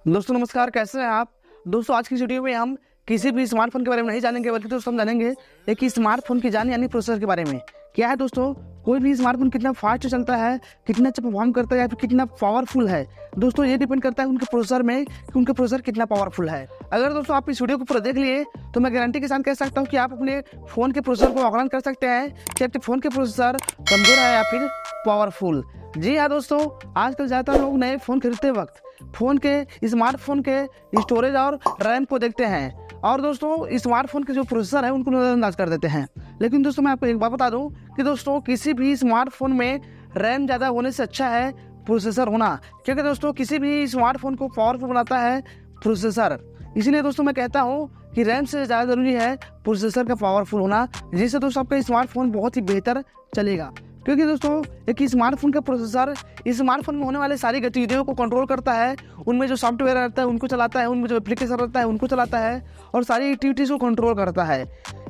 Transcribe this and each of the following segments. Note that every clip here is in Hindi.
दोस्तों नमस्कार, कैसे हैं आप। दोस्तों आज की वीडियो में हम किसी भी स्मार्टफोन के बारे में नहीं जानेंगे, बल्कि दोस्तों हम जानेंगे एक स्मार्टफोन की जान यानी प्रोसेसर के बारे में। क्या है दोस्तों, कोई भी स्मार्टफोन कितना फास्ट चलता है, कितना अच्छा परफॉर्म करता है या फिर कितना पावरफुल है, दोस्तों ये डिपेंड करता है उनके प्रोसेसर में कि उनके प्रोसेसर कितना पावरफुल है। अगर दोस्तों आप इस वीडियो को पूरा देख लिए तो मैं गारंटी के साथ कह सकता हूँ कि आप अपने फ़ोन के प्रोसेसर को आकलन कर सकते हैं कि आपके फ़ोन के प्रोसेसर कमज़ोर है या फिर पावरफुल। जी हाँ दोस्तों, आजकल ज़्यादातर लोग नए फ़ोन खरीदते वक्त फ़ोन के स्मार्टफोन के स्टोरेज और रैम को देखते हैं और दोस्तों स्मार्टफोन के जो प्रोसेसर है उनको नज़रअंदाज कर देते हैं। लेकिन दोस्तों मैं आपको एक बात बता दूं कि दोस्तों किसी भी स्मार्टफोन में रैम ज़्यादा होने से अच्छा है प्रोसेसर होना, क्योंकि दोस्तों किसी भी स्मार्टफोन को पावरफुल बनाता है प्रोसेसर। इसीलिए दोस्तों मैं कहता हूँ कि रैम से ज़्यादा ज़रूरी है प्रोसेसर का पावरफुल होना, जिससे दोस्तों आपका स्मार्टफोन बहुत ही बेहतर चलेगा। क्योंकि दोस्तों एक स्मार्टफोन का प्रोसेसर स्मार्टफोन में होने वाले सारी गतिविधियों को कंट्रोल करता है, उनमें जो सॉफ्टवेयर रहता है उनको चलाता है, उनमें जो एप्लीकेशन रहता है उनको चलाता है और सारी एक्टिविटीज़ को कंट्रोल करता है।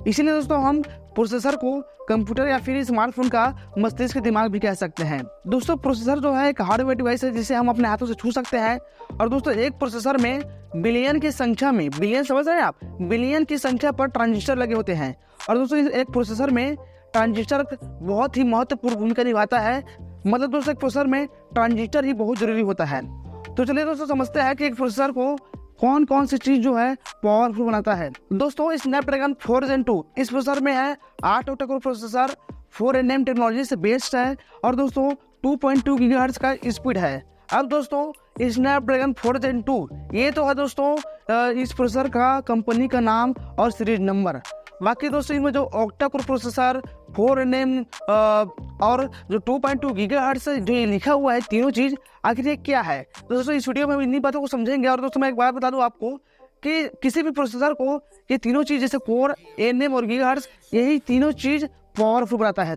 इसीलिए दोस्तों हम प्रोसेसर को कंप्यूटर या फिर स्मार्टफोन का मस्तिष्क के दिमाग भी कह सकते हैं। दोस्तों प्रोसेसर जो है एक हार्डवेयर डिवाइस है जिसे हम अपने हाथों से छू सकते हैं और दोस्तों एक प्रोसेसर में बिलियन की संख्या में, बिलियन समझ रहे हैं आप, बिलियन की संख्या पर ट्रांजिस्टर लगे होते हैं और दोस्तों एक प्रोसेसर में ट्रांजिस्टर बहुत ही महत्वपूर्ण भूमिका निभाता है। मतलब दोस्तों एक प्रोसेसर में ट्रांजिस्टर ही बहुत जरूरी होता है। तो चलिए दोस्तों समझते हैं कि एक प्रोसेसर को कौन कौन सी चीज जो है पावरफुल बनाता है। दोस्तों स्नैपड्रैगन 4 Gen 2 इस प्रोसेसर में है 8 octa core processor, 4nm technology से बेस्ड है और दोस्तों 2.2 GHz का स्पीड है। अब दोस्तों स्नैपड्रैगन 4 Gen 2 ये तो है दोस्तों इस प्रोसेसर का कंपनी का नाम और सीरीज नंबर। बाकी दोस्तों इनमें जो ऑक्टा कोर प्रोसेसर, 4nm और जो 2.2 GHz जो ये लिखा हुआ है, तीनों चीज़ आखिर ये क्या है। तो दोस्तों इस वीडियो में हम इन्हीं बातों को समझेंगे। और दोस्तों मैं एक बात बता दूं आपको कि किसी भी प्रोसेसर को ये तीनों चीज़ जैसे कोर, nm और GHz, यही तीनों चीज़ पावरफुल बनाता है।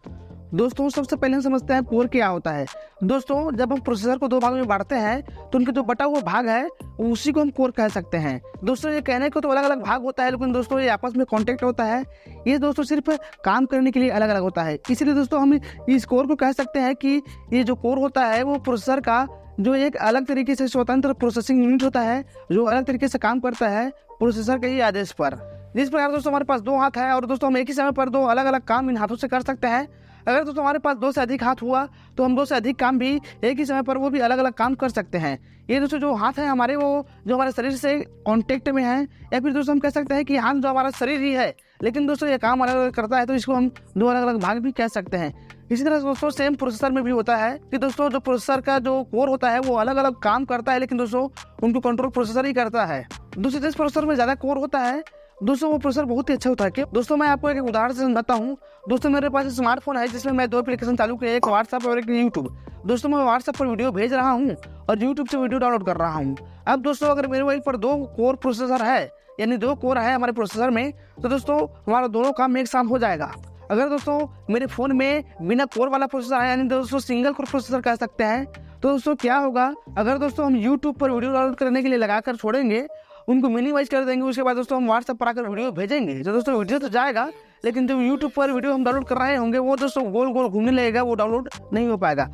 दोस्तों सबसे पहले हम समझते हैं कोर क्या होता है। दोस्तों जब हम प्रोसेसर को दो भागों में बांटते हैं तो उनके जो बटा हुआ भाग है उसी को हम कोर कह सकते हैं। दोस्तों ये कहने को तो अलग अलग भाग होता है, लेकिन दोस्तों ये आपस में कॉन्टेक्ट होता है, ये दोस्तों सिर्फ काम करने के लिए अलग अलग होता है। इसीलिए दोस्तों हम इस कोर को कह सकते हैं कि ये जो कोर होता है वो प्रोसेसर का जो एक अलग तरीके से स्वतंत्र प्रोसेसिंग यूनिट होता है, जो अलग तरीके से काम करता है प्रोसेसर के ही आदेश पर। जिस प्रकार दोस्तों हमारे पास दो हाथ है और दोस्तों हम एक ही समय पर दो अलग अलग काम इन हाथों से कर सकते हैं। अगर दोस्तों हमारे पास दो से अधिक हाथ हुआ तो हम दो से अधिक काम भी एक ही समय पर वो भी अलग अलग काम कर सकते हैं। ये दोस्तों जो हाथ है हमारे, वो जो हमारे शरीर से कांटेक्ट में है, या फिर दोस्तों हम कह सकते हैं कि हाथ जो हमारा शरीर ही है लेकिन दोस्तों ये काम अलग अलग करता है, तो इसको हम दो अलग अलग भाग भी कह सकते हैं। इसी तरह दोस्तों सेम प्रोसेसर में भी होता है कि दोस्तों जो प्रोसेसर का जो कोर होता है वो अलग अलग काम करता है, लेकिन दोस्तों उनको कंट्रोल प्रोसेसर ही करता है। दूसरे जिस प्रोसेसर में ज़्यादा कोर होता है दोस्तों वो प्रोसेसर बहुत ही अच्छा होता है। दोस्तों मैं आपको एक उदाहरण से समझाता हूँ। दोस्तों मेरे पास स्मार्टफोन है जिसमें मैं दो एप्लीकेशन चालू किए, एक व्हाट्सएप और एक यूट्यूब। दोस्तों मैं व्हाट्सएप पर वीडियो भेज रहा हूँ और यूट्यूब से वीडियो डाउनलोड कर रहा हूँ। अब दोस्तों अगर मेरे मोबाइल पर दो कोर प्रोसेसर है, यानी दो कोर है हमारे प्रोसेसर में, तो दोस्तों हमारा दोनों काम एक साथ हो जाएगा। अगर दोस्तों मेरे फोन में बिना कोर वाला प्रोसेसर है, यानी दोस्तों सिंगल कोर प्रोसेसर कह सकते हैं, तो दोस्तों क्या होगा, अगर दोस्तों हम यूट्यूब पर वीडियो डाउनलोड करने के लिए लगाकर छोड़ेंगे, उनको मिनिमाइज कर देंगे, उसके बाद दोस्तों हम व्हाट्सएप पर आकर वीडियो भेजेंगे, तो दोस्तों वीडियो तो जाएगा, लेकिन जो यूट्यूब पर वीडियो हम डाउनलोड कर रहे होंगे वो दोस्तों गोल गोल घूमने लगेगा, वो डाउनलोड नहीं हो पाएगा।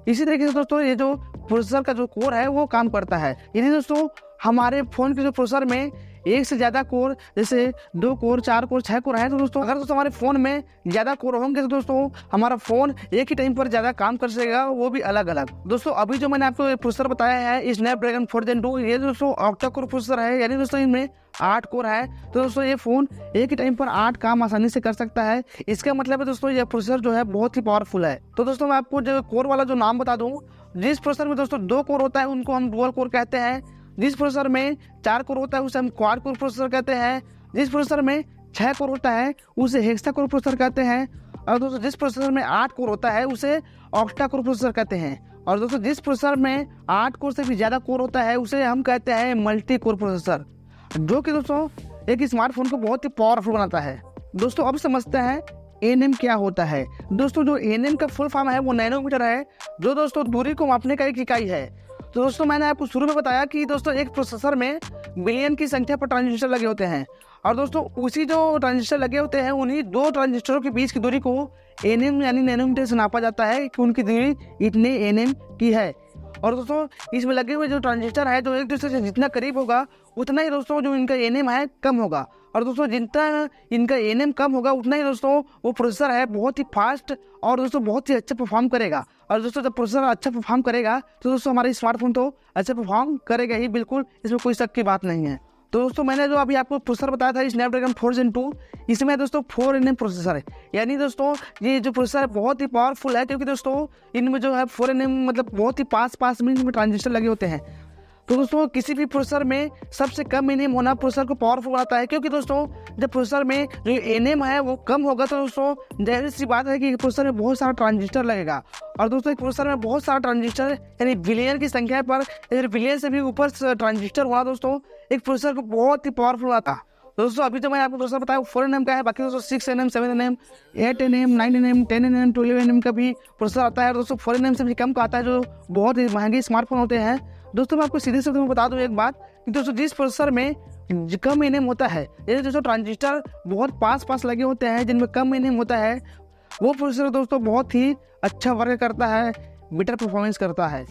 इसी तरीके से दोस्तों ये जो प्रोसेसर का जो कोर है वो काम करता है। यानी दोस्तों हमारे फोन के जो प्रोसेसर में एक से ज़्यादा कोर, जैसे 2 कोर, 4 कोर, 6 कोर है, तो दोस्तों अगर दोस्तों हमारे फ़ोन में ज़्यादा कोर होंगे तो दोस्तों हमारा फ़ोन एक ही टाइम पर ज़्यादा काम कर सकेगा, वो भी अलग अलग। दोस्तों अभी जो मैंने आपको प्रोसेसर बताया है स्नैपड्रैगन 4 Gen 2, ये दोस्तों ऑक्टा कोर प्रोसेसर है, यानी दोस्तों इनमें 8 कोर है। तो दोस्तों ये फ़ोन एक ही टाइम पर 8 काम आसानी से कर सकता है। इसका मतलब है दोस्तों ये प्रोसेसर जो है बहुत ही पावरफुल है। तो दोस्तों मैं आपको जो कोर वाला जो नाम बता दूँ, जिस प्रोसेसर में दोस्तों 2 कोर होता है उनको हम डुअल कोर कहते हैं। जिस प्रोसेसर में 4 कोर होता है उसे हम क्वाड कोर प्रोसेसर कहते हैं। जिस प्रोसेसर में 6 कोर होता है उसे हेक्सा कोर प्रोसेसर कहते हैं। और दोस्तों जिस प्रोसेसर में 8 कोर होता है उसे ऑक्टा कोर प्रोसेसर कहते हैं। और दोस्तों जिस प्रोसेसर में 8 कोर से भी ज़्यादा कोर होता है उसे हम कहते हैं मल्टी कोर प्रोसेसर, जो कि दोस्तों एक स्मार्टफोन को बहुत ही पावरफुल बनाता है। दोस्तों अब समझते हैं nm क्या होता है। दोस्तों जो nm का फुल फॉर्म है वो नैनोमीटर है, जो दोस्तों दूरी को मापने का एक इकाई है। तो दोस्तों मैंने आपको शुरू में बताया कि दोस्तों एक प्रोसेसर में बिलियन की संख्या पर ट्रांजिस्टर लगे होते हैं और दोस्तों उसी जो ट्रांजिस्टर लगे होते हैं उन्हीं दो ट्रांजिस्टरों के बीच की दूरी को nm यानी नैनोमीटर से नापा जाता है कि उनकी दूरी इतने nm की है। और दोस्तों इसमें लगे हुए जो ट्रांजिस्टर है जो एक दूसरे से जितना करीब होगा उतना ही दोस्तों जो इनका एनएम है कम होगा। और दोस्तों जितना इनका एनएम कम होगा उतना ही दोस्तों वो प्रोसेसर है बहुत ही फास्ट और दोस्तों बहुत ही अच्छा परफॉर्म करेगा। और दोस्तों जब प्रोसेसर अच्छा परफॉर्म करेगा तो दोस्तों हमारा स्मार्टफोन तो अच्छा परफॉर्म करेगा ही, बिल्कुल इसमें कोई शक की बात नहीं है। तो दोस्तों मैंने जो अभी आपको प्रोसेसर बताया था स्नैपड्रैगन 4 Gen 2, इसमें दोस्तों 4 nm प्रोसेसर है। यानी दोस्तों ये जो प्रोसेसर है बहुत ही पावरफुल है, क्योंकि दोस्तों इनमें जो है 4 nm मतलब बहुत ही पास में ट्रांजिस्टर लगे होते हैं। तो दोस्तों किसी भी प्रोसेसर में सबसे कम एनएम होना प्रोसेसर को पावरफुल बनाता है, क्योंकि दोस्तों जब प्रोसेसर में जो एनएम है वो कम होगा तो दोस्तों जाहिर सी बात है कि प्रोसेसर में बहुत सारा ट्रांजिस्टर लगेगा। और दोस्तों एक प्रोसेसर में बहुत सारा ट्रांजिस्टर यानी बिलियन की संख्या पर अगर बिलियन से भी ऊपर ट्रांजिस्टर हुआ दोस्तों एक प्रोसेसर को बहुत ही पावरफुल बनाता। दोस्तों अभी तो मैं आपको प्रोसेसर बताया 4 nm का है, बाकी दोस्तों 6 nm 7 nm 8 nm 9 nm 10 nm 12 nm का भी प्रोसेसर आता है। दोस्तों 4 nm से भी कम का आता है जो बहुत ही महंगे स्मार्टफोन होते हैं। दोस्तों मैं आपको सीधे से बता दूं एक बात कि दोस्तों जिस प्रोसेसर में कम एनएम होता है, ये दोस्तों ट्रांजिस्टर बहुत पास लगे होते हैं जिनमें कम एनएम होता है, वो प्रोसेसर दोस्तों बहुत ही अच्छा वर्क करता है, बेटर परफॉर्मेंस करता है।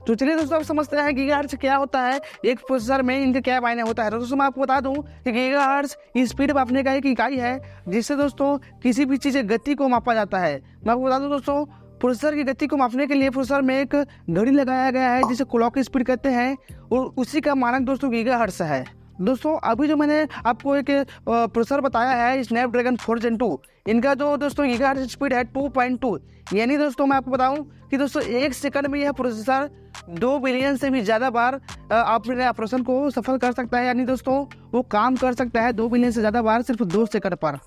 तो चलिए दोस्तों आप समझते हैं गीगाहर्ट्ज क्या होता है, एक प्रोसेसर में इनके क्या मायने होता है। तो दोस्तों मैं आपको बता दूं कि गीगाहर्ट्ज स्पीड मापने का एक इकाई है जिससे दोस्तों किसी भी चीज़ की गति को मापा जाता है। मैं आपको बता दूं दोस्तों प्रोसेसर की गति को मापने के लिए प्रोसेसर में एक घड़ी लगाया गया है जिसे क्लॉक स्पीड कहते हैं और उसी का मानक दोस्तों गीगाहर्ट्ज है। दोस्तों अभी जो मैंने आपको एक प्रोसेसर बताया है स्नैपड्रैगन 4 Gen 2, इनका जो दोस्तों गीगाहर्ट्ज स्पीड है 2.2। यानी दोस्तों मैं आपको बताऊं कि दोस्तों 1 सेकंड में यह प्रोसेसर 2 बिलियन से भी ज़्यादा बार अपने ऑपरेशन को सफल कर सकता है। यानी दोस्तों वो काम कर सकता है 2 बिलियन से ज़्यादा बार सिर्फ 2 सेकंड पर।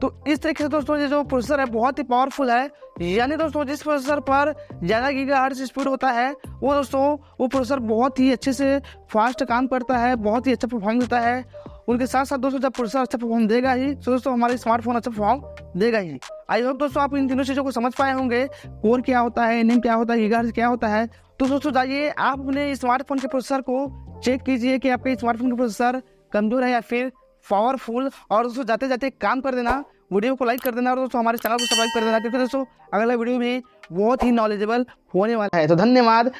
तो इस तरीके से दोस्तों ये जो प्रोसेसर है बहुत ही पावरफुल है। यानी दोस्तों जिस प्रोसेसर पर ज़्यादा गीगाहर्ट्ज स्पीड होता है वो दोस्तों वो प्रोसेसर बहुत ही अच्छे से फास्ट काम करता है, बहुत ही अच्छा परफॉर्म देता है। उनके साथ साथ दोस्तों जब प्रोसेसर अच्छा परफॉर्म देगा ही तो दोस्तों हमारे स्मार्टफोन अच्छा परफॉर्म देगा ही। आई होप दोस्तों आप इन तीनों चीज़ों को समझ पाए होंगे, कोर क्या होता है, एनएम क्या होता है, गीगाहर्ट्ज क्या होता है। तो दोस्तों जाइए आप अपने स्मार्टफोन के प्रोसेसर को चेक कीजिए कि आपके स्मार्टफोन का प्रोसेसर कमजोर है या फिर पावरफुल। और दोस्तों जाते जाते काम कर देना, वीडियो को लाइक कर देना और दोस्तों हमारे चैनल को सब्सक्राइब कर देना, क्योंकि दोस्तों अगला वीडियो भी बहुत ही नॉलेजेबल होने वाला है। तो धन्यवाद।